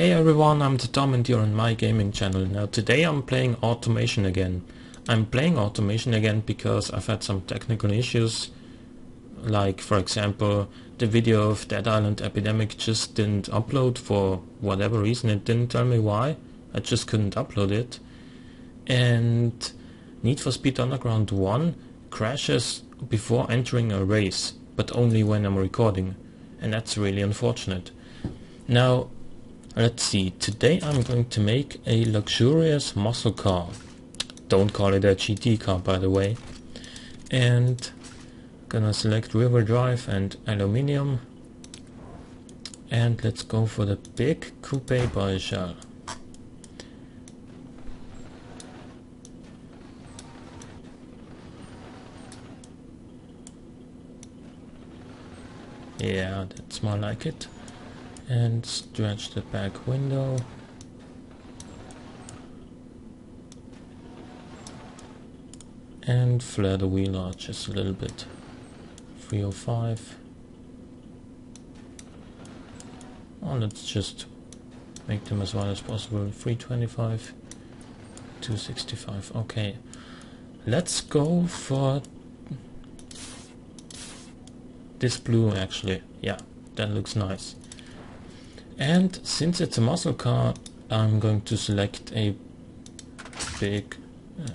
Hey everyone, I'm the Tom and you're on my gaming channel. Now today I'm playing Automation again. I'm playing Automation again because I've had some technical issues. Like for example, the video of Dead Island Epidemic just didn't upload for whatever reason. It didn't tell me why. I just couldn't upload it. And Need for Speed Underground 1 crashes before entering a race, but only when I'm recording. And that's really unfortunate. Now, let's see, today I'm going to make a luxurious muscle car. Don't call it a GT car, by the way. And gonna select rear wheel drive and aluminium. And let's go for the big coupe by Shell. Yeah, that's more like it. And stretch the back window. And flare the wheel arches a little bit. 305. Oh, let's just make them as wide as possible. 325. 265. Okay. Let's go for this blue actually. Yeah, that looks nice. And since it's a muscle car, I'm going to select a big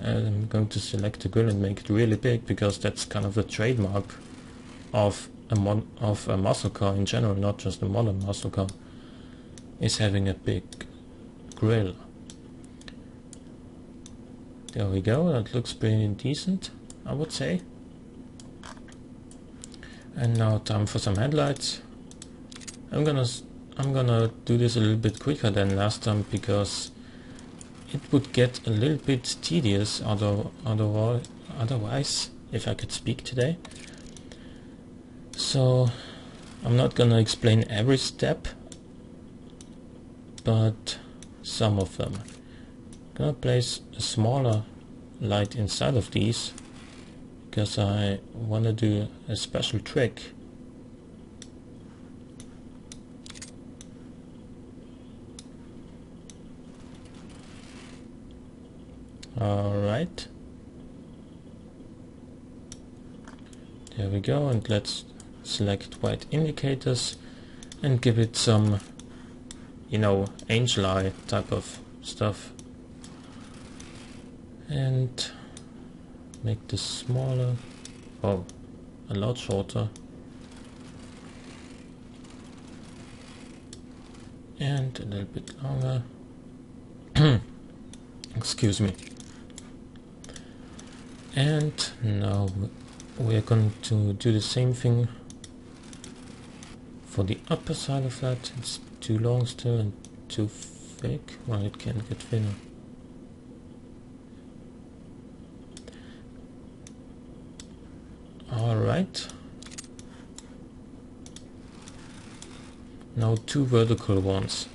I'm going to select the grill and make it really big, because that's kind of a trademark of a muscle car in general, not just a modern muscle car, is having a big grill. There we go, that looks pretty decent, I would say. And now time for some headlights. I'm gonna do this a little bit quicker than last time, because it would get a little bit tedious otherwise, if I could speak today. So I'm not gonna explain every step, but some of them. I'm gonna place a smaller light inside of these, because I want to do a special trick. Alright, there we go, and let's select white indicators and give it some, you know, angel eye type of stuff, and make this smaller, oh, a lot shorter, and a little bit longer. Excuse me. And now we're going to do the same thing for the upper side of that. It's too long still and too thick. Well, it can get thinner. Alright. Now two vertical ones.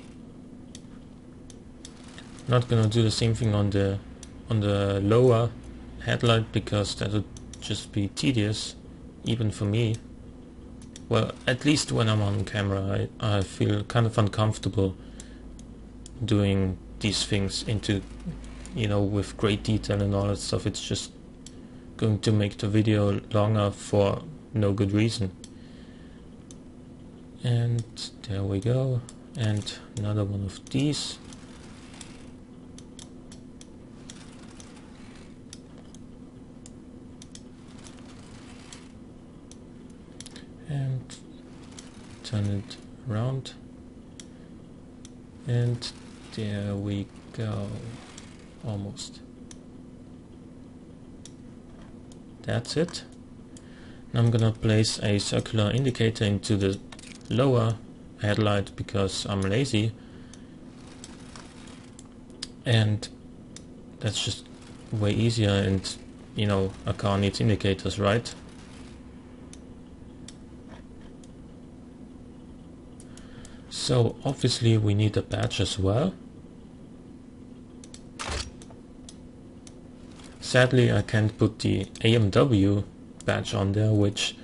Not gonna do the same thing on the lower headlight, because that would just be tedious, even for me. Well, at least when I'm on camera, I feel kind of uncomfortable doing these things into, you know, with great detail and all that stuff. It's just going to make the video longer for no good reason. And there we go. And another one of these. And turn it around, and there we go, almost. That's it. Now I'm gonna place a circular indicator into the lower headlight, because I'm lazy, and that's just way easier, and you know, a car needs indicators, right? So obviously we need a badge as well. Sadly I can't put the AMW badge on there, which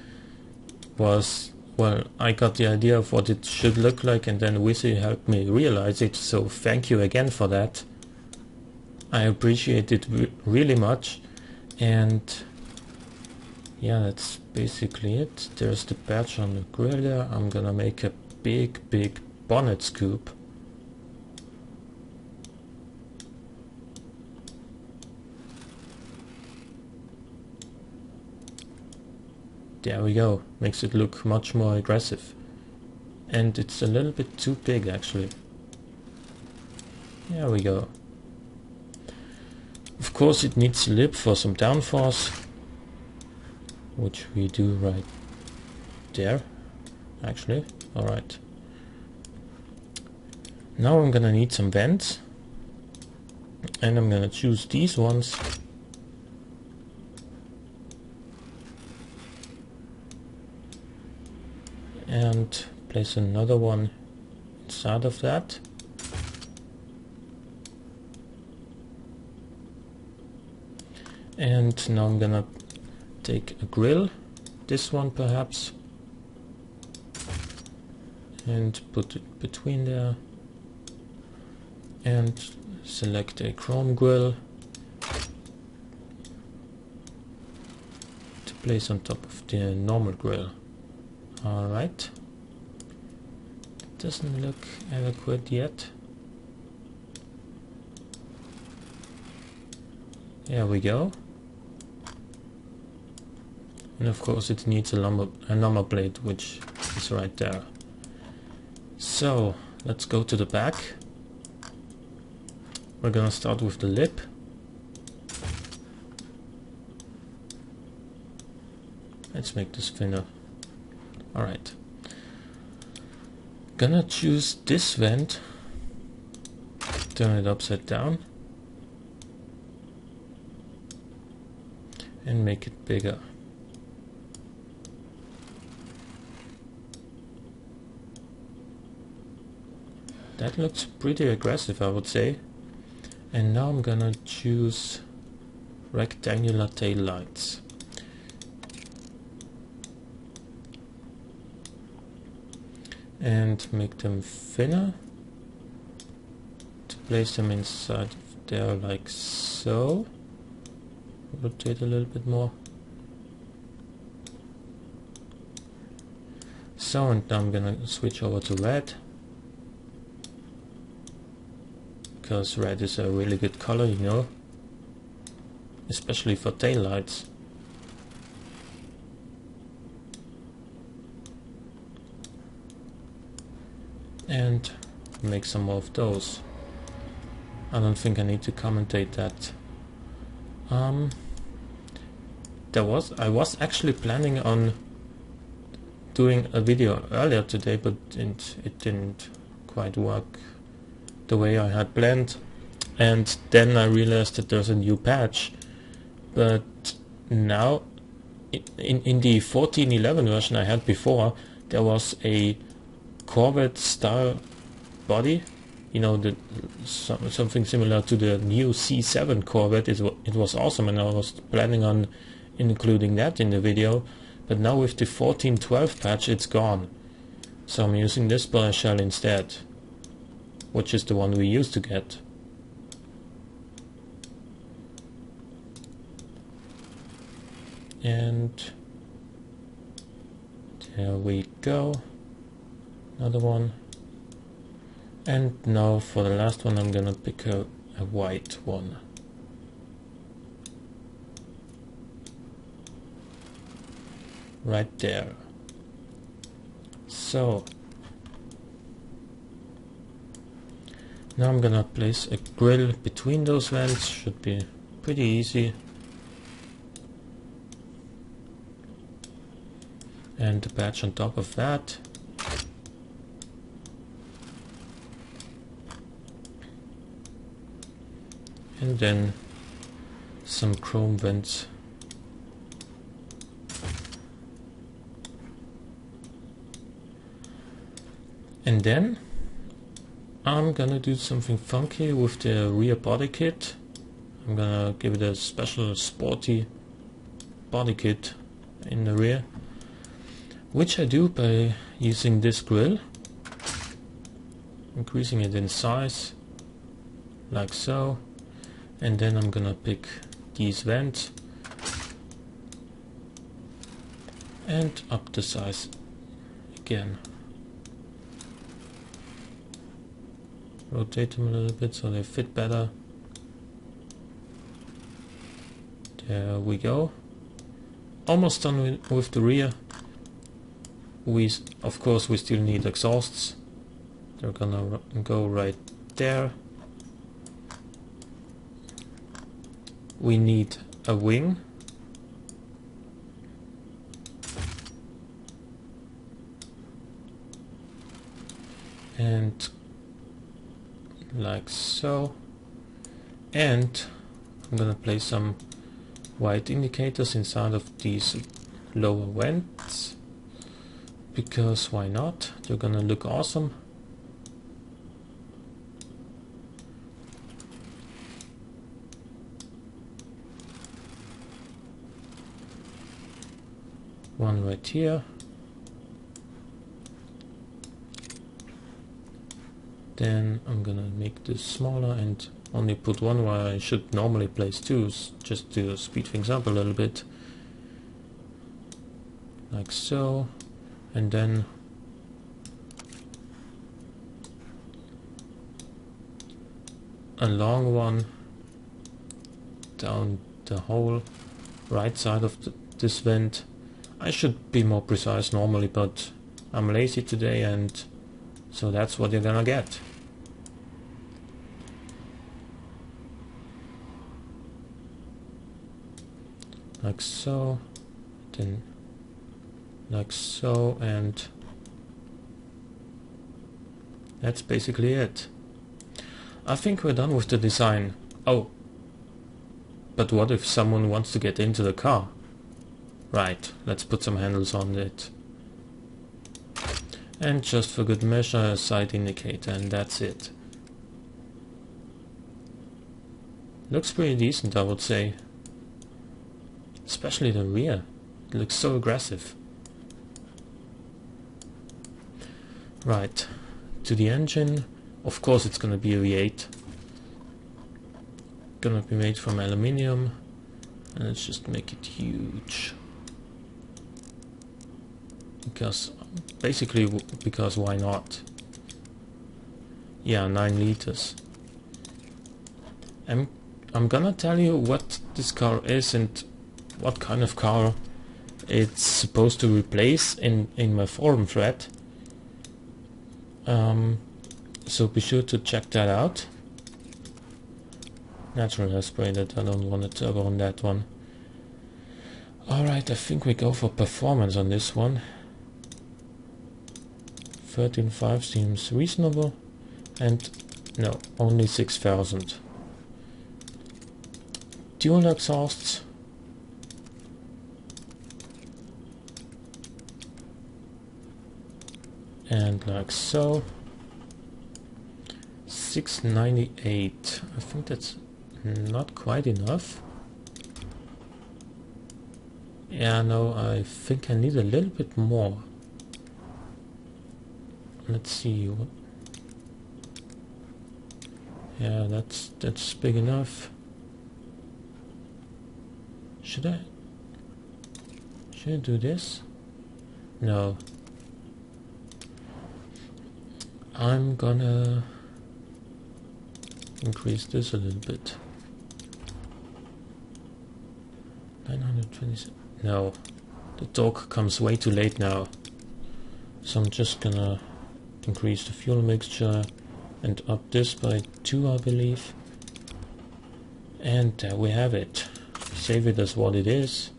was well, I got the idea of what it should look like, and then Wizzy helped me realize it, so thank you again for that. I appreciate it really much. And yeah, that's basically it. There's the patch on the grill there. I'm gonna make a big bonnet scoop. There we go. Makes it look much more aggressive. And it's a little bit too big actually. There we go. Of course it needs a lip for some downforce, which we do right there actually. Alright. Now I'm gonna need some vents, and I'm gonna choose these ones. And place another one inside of that. And now I'm gonna take a grill, this one perhaps, and put it between there, and select a chrome grill to place on top of the normal grill. Alright, doesn't look adequate yet. There we go. And of course it needs a number plate, which is right there. So let's go to the back. We're gonna start with the lip. Let's make this thinner. Alright. Gonna choose this vent, turn it upside down, and make it bigger. That looks pretty aggressive, I would say. And now I'm gonna choose rectangular tail lights. And make them thinner to place them inside of there like so. Rotate a little bit more. So, and now I'm gonna switch over to red, because red is a really good color, you know, especially for taillights. And make some more of those. I don't think I need to commentate that. I was actually planning on doing a video earlier today, but it didn't quite work the way I had planned. And then I realized that there's a new patch. But now, in the 14.11 version I had before, there was a Corvette style body, you know, something similar to the new C7 Corvette. It was awesome, and I was planning on including that in the video, but now with the 14.12 patch it's gone, so I'm using this body shell instead, which is the one we used to get. And there we go. Another one. And now for the last one I'm gonna pick a white one. Right there. So now I'm gonna place a grill between those vents. Should be pretty easy. And the patch on top of that. And then some chrome vents. And then I'm gonna do something funky with the rear body kit. I'm gonna give it a special sporty body kit in the rear. which I do by using this grill, increasing it in size like so, and then I'm gonna pick these vents and up the size again. Rotate them a little bit so they fit better. There we go. Almost done with the rear. Of course we still need exhausts. They're gonna go right there. We need a wing. And like so. And I'm gonna place some white indicators inside of these lower vents, because why not? They're gonna look awesome. One right here. Then I'm gonna make this smaller and only put one where I should normally place two, just to speed things up a little bit. Like so. And then a long one down the whole right side of this vent. I should be more precise normally, but I'm lazy today, and so that's what you're gonna get. Like so, then like so, and that's basically it. I think we're done with the design. Oh, but what if someone wants to get into the car? Right, let's put some handles on it. And just for good measure, a side indicator, and that's it. Looks pretty decent, I would say. Especially the rear. It looks so aggressive. Right, to the engine. Of course it's gonna be a V8. Gonna be made from aluminium. And let's just make it huge. Because, basically, because why not? Yeah, 9 liters. I'm gonna tell you what this car is and what kind of car it's supposed to replace in my forum thread. So be sure to check that out. Natural aspirated, I don't want a turbo on that one. Alright, I think we go for performance on this one. 13.5 seems reasonable, and no, only 6,000. Dual exhausts. And like so. 698. I think that's not quite enough. Yeah, no, I think I need a little bit more. Let's see what. Yeah, that's big enough. Should I do this? No. I'm gonna increase this a little bit. 927. No, the torque comes way too late now. So I'm just gonna increase the fuel mixture and up this by 2, I believe. And there we have it. Save it as what it is.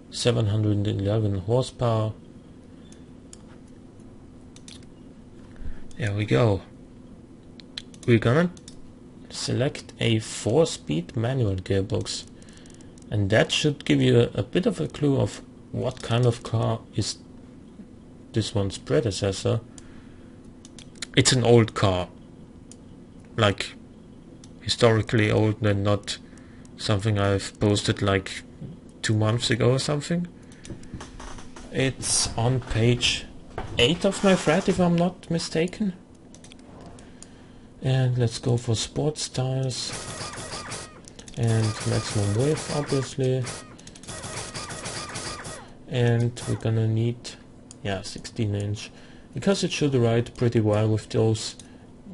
711 horsepower. There we go. We're gonna select a 4-speed manual gearbox, and that should give you a bit of a clue of what kind of car is this one's predecessor. It's an old car, like historically old, and not something I've posted like 2 months ago or something. It's on page 8 of my thread, if I'm not mistaken. And let's go for sports tires and maximum width, obviously. And we're gonna need 16 inch, because it should ride pretty well with those,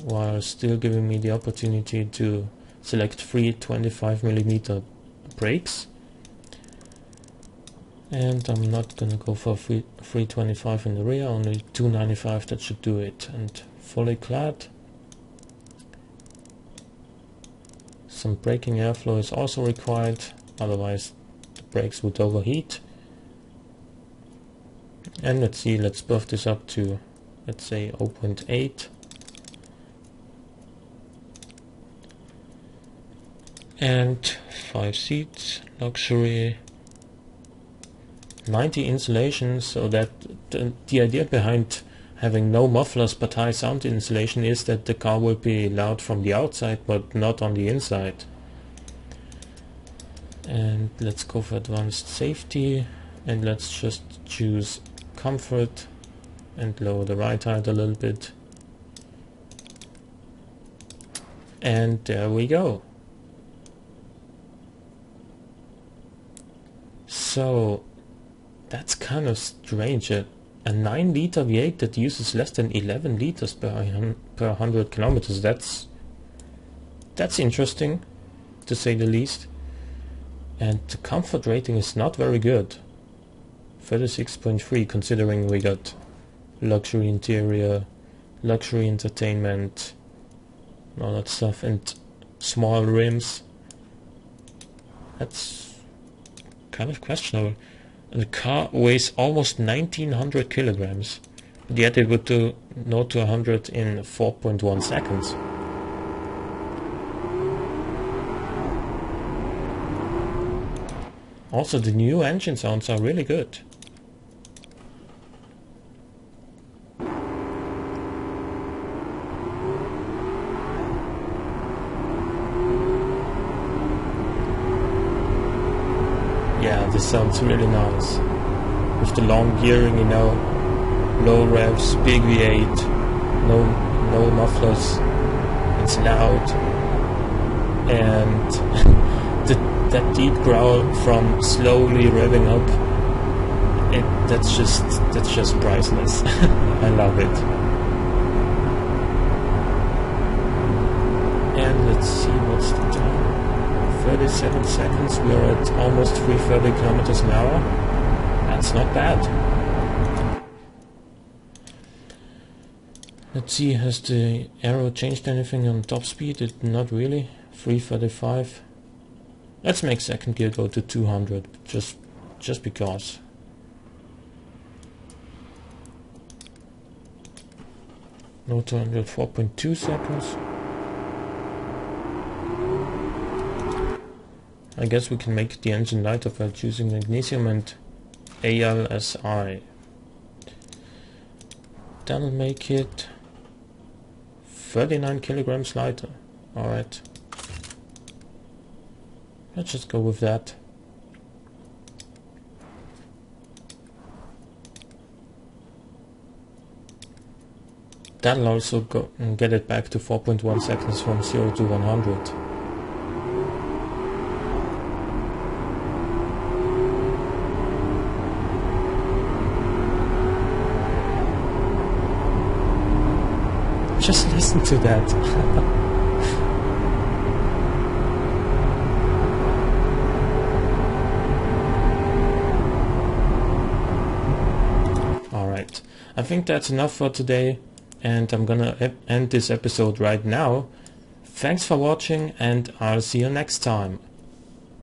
while still giving me the opportunity to select 3 25mm brakes. And I'm not gonna go for 325 in the rear, only 295, that should do it. And fully clad. Some braking airflow is also required, otherwise the brakes would overheat. And let's see, let's buff this up to, let's say, 0.8. And 5 seats, luxury, 90 insulation, so that the idea behind having no mufflers but high sound insulation is that the car will be loud from the outside but not on the inside. And let's go for advanced safety, and let's just choose comfort and lower the ride height a little bit. And there we go. So that's kind of strange. A 9-liter V8 that uses less than 11 liters per 100 kilometers. That's interesting, to say the least. And the comfort rating is not very good. 36.3, considering we got luxury interior, luxury entertainment, and all that stuff, and small rims. That's kind of questionable. And the car weighs almost 1900 kilograms, yet it would do 0 to 100 in 4.1 seconds. Also, the new engine sounds are really good. Yeah, this sounds really nice. With the long gearing, you know, low revs, big V8, no mufflers, it's loud, and that deep growl from slowly revving up, that's just priceless. I love it. And let's see, what's the time? 37 seconds, we're at almost 330 kilometers an hour. That's not bad. Let's see, has the arrow changed anything on top speed? Not really. 335. Let's make second gear go to 200, just because. No, 200, 4.2 seconds. I guess we can make the engine lighter by choosing magnesium and ALSI. That'll make it 39 kilograms lighter. Alright. Let's just go with that. That'll also go and get it back to 4.1 seconds from 0 to 100. Just listen to that. Alright, I think that's enough for today, and I'm gonna end this episode right now. Thanks for watching, and I'll see you next time.